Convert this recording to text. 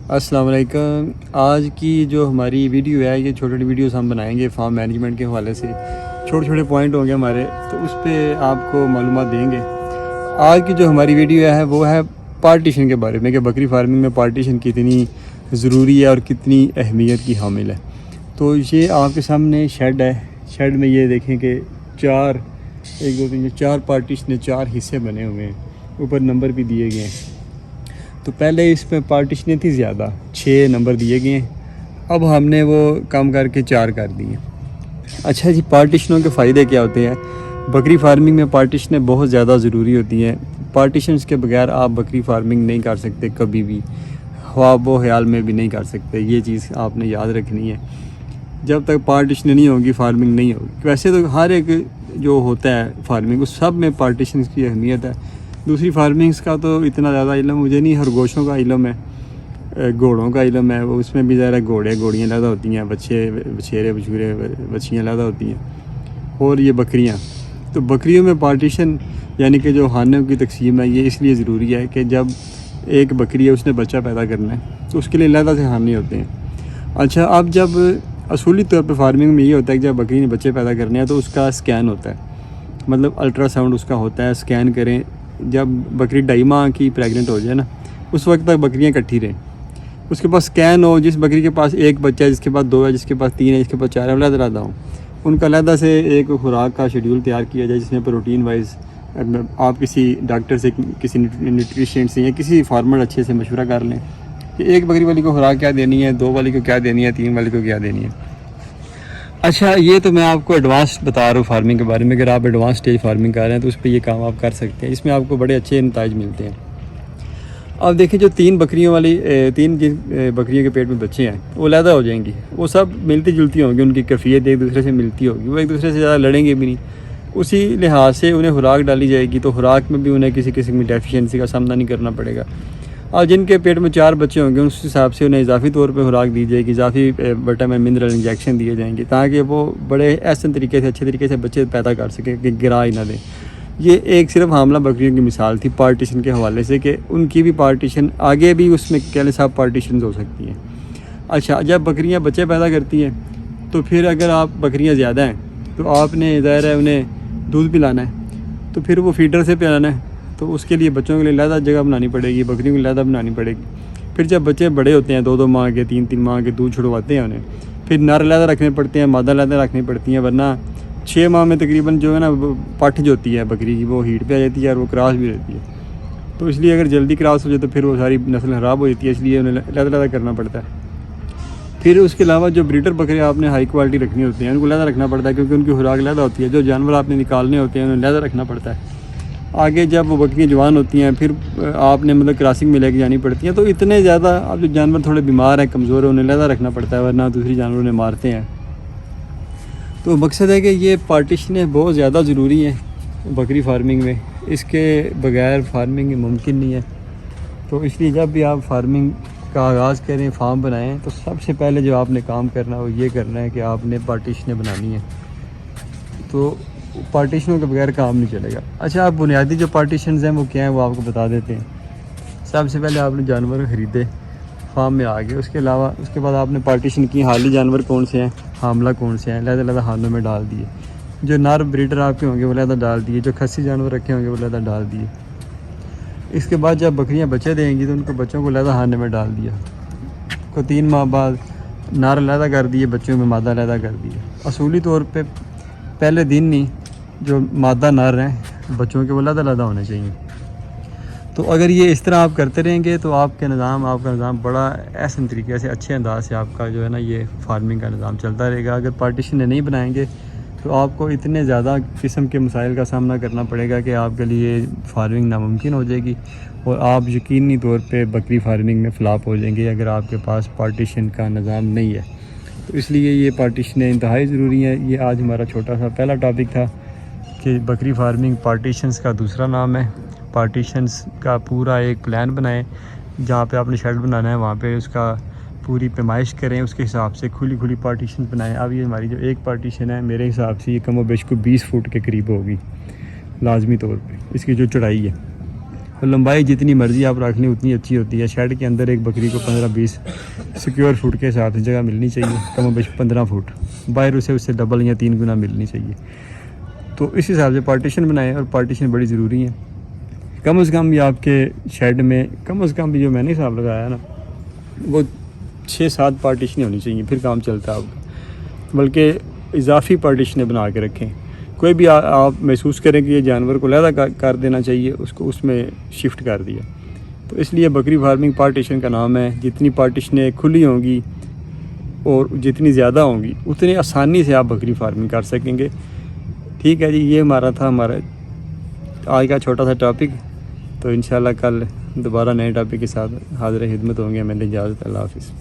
السلام علیکم۔ آج کی جو ہماری ویڈیو ہے یہ چھوٹی چھوٹی ویڈیوز ہم بنائیں گے فارم مینجمنٹ کے حوالے سے، چھوٹے چھوٹے پوائنٹ ہوں گے ہمارے، تو اس پہ آپ کو معلومات دیں گے۔ آج کی جو ہماری ویڈیو ہے وہ ہے پارٹیشن کے بارے میں، کہ بکری فارمنگ میں پارٹیشن کتنی ضروری ہے اور کتنی اہمیت کی حامل ہے۔ تو یہ آپ کے سامنے شیڈ ہے، شیڈ میں یہ دیکھیں کہ چار پارٹیشن، چار حصے بنے ہوئے ہیں، اوپر نمبر بھی دیے گئے ہیں۔ تو پہلے اس پہ پارٹیشنیں تھی زیادہ، 6 نمبر دیے گئے ہیں، اب ہم نے وہ کم کر کے 4 کر دی ہیں۔ اچھا جی، پارٹیشنوں کے فائدے کیا ہوتے ہیں؟ بکری فارمنگ میں پارٹیشنیں بہت زیادہ ضروری ہوتی ہیں۔ پارٹیشنز کے بغیر آپ بکری فارمنگ نہیں کر سکتے کبھی بھی، خواب و خیال میں بھی نہیں کر سکتے، یہ چیز آپ نے یاد رکھنی ہے۔ جب تک پارٹیشن نہیں ہوگی فارمنگ نہیں ہوگی۔ ویسے تو ہر ایک جو ہوتا ہے فارمنگ اس سب میں پارٹیشنز کی اہمیت ہے۔ دوسری فارمنگز کا تو اتنا زیادہ علم مجھے نہیں، خرگوشوں کا علم ہے، گھوڑوں کا علم ہے، وہ اس میں بھی ذرا گھوڑے گھوڑیاں علیحدہ ہوتی ہیں، بچھیرے بچیاں علیحدہ ہوتی ہیں، اور یہ بکریاں۔ تو بکریوں میں پارٹیشن یعنی کہ جو خانوں کی تقسیم ہے یہ اس لیے ضروری ہے کہ جب ایک بکری ہے اس نے بچہ پیدا کرنا ہے تو اس کے لیے علیحدہ سے خانے ہوتے ہیں۔ اچھا، اب جب اصولی طور پہ فارمنگ میں یہ ہوتا ہے کہ جب بکری نے بچے پیدا کرنے ہیں تو اس کا سکین ہوتا ہے، مطلب الٹرا ساؤنڈ اس کا ہوتا ہے، سکین کریں۔ جب بکری 2.5 ماہ کی پریگننٹ ہو جائے نا، اس وقت تک بکریاں اکٹھی رہیں، اس کے پاس سکین ہو، جس بکری کے پاس ایک بچہ ہے، جس کے پاس 2 ہے، جس کے پاس 3 ہے، جس کے پاس 4 ہے، علیحدہ علیحدہ ہوں، ان کا علیحدہ سے ایک خوراک کا شیڈیول تیار کیا جائے، جس میں پروٹین وائز آپ کسی ڈاکٹر سے، کسی نیوٹریشن سے یا کسی فارمر اچھے سے مشورہ کر لیں کہ ایک بکری والی کو خوراک کیا دینی ہے، 2 والی کو کیا دینی ہے، 3 والی کو کیا دینی ہے۔ اچھا، یہ تو میں آپ کو ایڈوانس بتا رہا ہوں فارمنگ کے بارے میں، اگر آپ ایڈوانس سٹیج فارمنگ کر رہے ہیں تو اس پہ یہ کام آپ کر سکتے ہیں، اس میں آپ کو بڑے اچھے نتائج ملتے ہیں۔ اب دیکھیں، جو 3 بکریوں والی 3 جن بکریوں کے پیٹ میں بچے ہیں وہ علیحدہ ہو جائیں گی، وہ سب ملتی جلتی ہوں گی، ان کی کیفیت ایک دوسرے سے ملتی ہوگی، وہ ایک دوسرے سے زیادہ لڑیں گے بھی نہیں۔ اسی لحاظ سے انہیں خوراک ڈالی جائے گی، تو خوراک میں بھی انہیں کسی قسم کی ڈیفیشنسی کا سامنا نہیں کرنا پڑے گا۔ اور جن کے پیٹ میں 4 بچے ہوں گے اس حساب سے انہیں اضافی طور پہ خوراک دی جائے گی، اضافی وٹامن منرل انجیکشن دیے جائیں گے، تاکہ وہ بڑے احسن طریقے سے، اچھے طریقے سے بچے پیدا کر سکیں کہ گرا ہی نہ دیں۔ یہ ایک صرف حاملہ بکریوں کی مثال تھی پارٹیشن کے حوالے سے، کہ ان کی بھی پارٹیشن آگے بھی اس میں کہنے صاحب پارٹیشنز ہو سکتی ہیں۔ اچھا، جب بکریاں بچے پیدا کرتی ہیں تو پھر اگر آپ بکریاں زیادہ ہیں تو آپ نے ظاہر ہے انہیں دودھ پلانا ہے، تو پھر وہ فیڈر سے پلانا ہے، تو اس کے لیے بچوں کے لیے علیحدہ جگہ بنانی پڑے گی، بکریوں کو علیحدہ بنانی پڑے گی۔ پھر جب بچے بڑے ہوتے ہیں، 2 ماہ کے، 3 ماہ کے، دودھ چھڑواتے ہیں انہیں، پھر نر علیحدہ رکھنے پڑتے ہیں، مادہ علیحدہ رکھنی پڑتی ہیں، ورنہ 6 ماہ میں تقریباً جو ہے نا پٹھ جو ہوتی ہے بکری کی وہ ہیٹ پہ آ جاتی ہے اور وہ کراس بھی رہتی ہے۔ تو اس لیے اگر جلدی کراس ہو جائے تو پھر وہ ساری نسل خراب ہو جاتی ہے، اس لیے انہیں علیحدہ علیحدہ کرنا پڑتا ہے۔ پھر اس کے علاوہ جو بریڈر بکرے آپ نے ہائی کوالٹی رکھنی ہوتی ہیں ان کو علیحدہ رکھنا پڑتا ہے، کیونکہ ان کی خوراک علیحدہ ہوتی ہے۔ جو جانور آپ نے نکالنے ہوتے ہیں انہیں علیحدہ رکھنا پڑتا ہے۔ آگے جب وہ بکریاں جوان ہوتی ہیں پھر آپ نے مطلب کراسنگ میں لے کے جانی پڑتی ہیں، تو اتنے زیادہ اب جو جانور تھوڑے بیمار ہیں، کمزور ہیں، انہیں علیحدہ رکھنا پڑتا ہے، ورنہ دوسری جانوروں نے مارتے ہیں۔ تو مقصد ہے کہ یہ پارٹیشنیں بہت زیادہ ضروری ہیں بکری فارمنگ میں، اس کے بغیر فارمنگ ممکن نہیں ہے۔ تو اس لیے جب بھی آپ فارمنگ کا آغاز کریں، فارم بنائیں، تو سب سے پہلے جو آپ نے کام کرنا ہے وہ یہ کرنا ہے کہ آپ نے پارٹیشنیں بنانی ہیں، تو پارٹیشنوں کے بغیر کام نہیں چلے گا۔ اچھا، آپ بنیادی جو پارٹیشنز ہیں وہ کیا ہیں وہ آپ کو بتا دیتے ہیں۔ سب سے پہلے آپ نے جانور خریدے، فارم میں آ گئے، اس کے علاوہ اس کے بعد آپ نے پارٹیشن کی، حالی جانور کون سے ہیں، حاملہ کون سے ہیں، علیحدہ علیحدہ خانوں میں ڈال دیے۔ جو نر بریڈر آپ کے ہوں گے وہ علیحدہ ڈال دیے، جو خصی جانور رکھے ہوں گے وہ علیحدہ ڈال دیے۔ اس کے بعد جب بکریاں بچے دیں گی تو ان کو بچوں کو علیحدہ خانے میں ڈال دیا، کو 3 ماہ بعد نر علیحدہ کر دیے، بچوں میں مادہ علیحدہ کر دیے۔ اصولی طور پہ پہلے دن ہی جو مادہ نر ہیں بچوں کے وہ علیحدہ علیحدہ ہونے چاہیے۔ تو اگر یہ اس طرح آپ کرتے رہیں گے تو آپ کا نظام بڑا احسن طریقے سے، اچھے انداز سے آپ کا جو ہے نا یہ فارمنگ کا نظام چلتا رہے گا۔ اگر پارٹیشن نہیں بنائیں گے تو آپ کو اتنے زیادہ قسم کے مسائل کا سامنا کرنا پڑے گا کہ آپ کے لیے فارمنگ ناممکن ہو جائے گی، اور آپ یقینی طور پہ بکری فارمنگ میں فلاپ ہو جائیں گے اگر آپ کے پاس پارٹیشن کا نظام نہیں ہے۔ تو اس لیے یہ پارٹیشنیں انتہائی ضروری ہیں۔ یہ آج ہمارا چھوٹا سا پہلا ٹاپک تھا کہ بکری فارمنگ پارٹیشنز کا دوسرا نام ہے۔ پارٹیشنز کا پورا ایک پلان بنائیں، جہاں پہ آپ نے شیڈ بنانا ہے وہاں پہ اس کا پوری پیمائش کریں، اس کے حساب سے کھلی پارٹیشن بنائیں۔ اب یہ ہماری جو ایک پارٹیشن ہے میرے حساب سے یہ کم و بیش کو 20 فٹ کے قریب ہوگی لازمی طور پہ، اس کی جو چڑھائی ہے اور لمبائی جتنی مرضی آپ رکھ لیں اتنی اچھی ہوتی ہے. شیڈ کے اندر ایک بکری کو 15-20 سیکیور فٹ کے ساتھ جگہ ملنی چاہیے, کم و بیش 15 فٹ, باہر اس سے ڈبل یا 3 گنا ملنی چاہیے. تو اس حساب سے پارٹیشن بنائیں, اور پارٹیشن بڑی ضروری ہے. کم از کم بھی آپ کے شیڈ میں کم از کم بھی جو میں نے حساب لگایا نا وہ 6-7 پارٹیشنیں ہونی چاہیے, پھر کام چلتا ہے آپ کا. بلکہ اضافی پارٹیشنیں بنا کے رکھیں. کوئی بھی آپ محسوس کریں کہ یہ جانور کو علیحدہ کر دینا چاہیے, اس کو اس میں شفٹ کر دیا. تو اس لیے بکری فارمنگ پارٹیشن کا نام ہے. جتنی پارٹیشنیں کھلی ہوں گی اور جتنی زیادہ ہوں گی اتنی آسانی سے آپ بکری فارمنگ کر سکیں گے. ٹھیک ہے جی, یہ ہمارا آج کا چھوٹا سا ٹاپک. تو انشاءاللہ کل دوبارہ نئے ٹاپک کے ساتھ حاضر خدمت ہوں گے. میں نے اجازت, اللہ حافظ.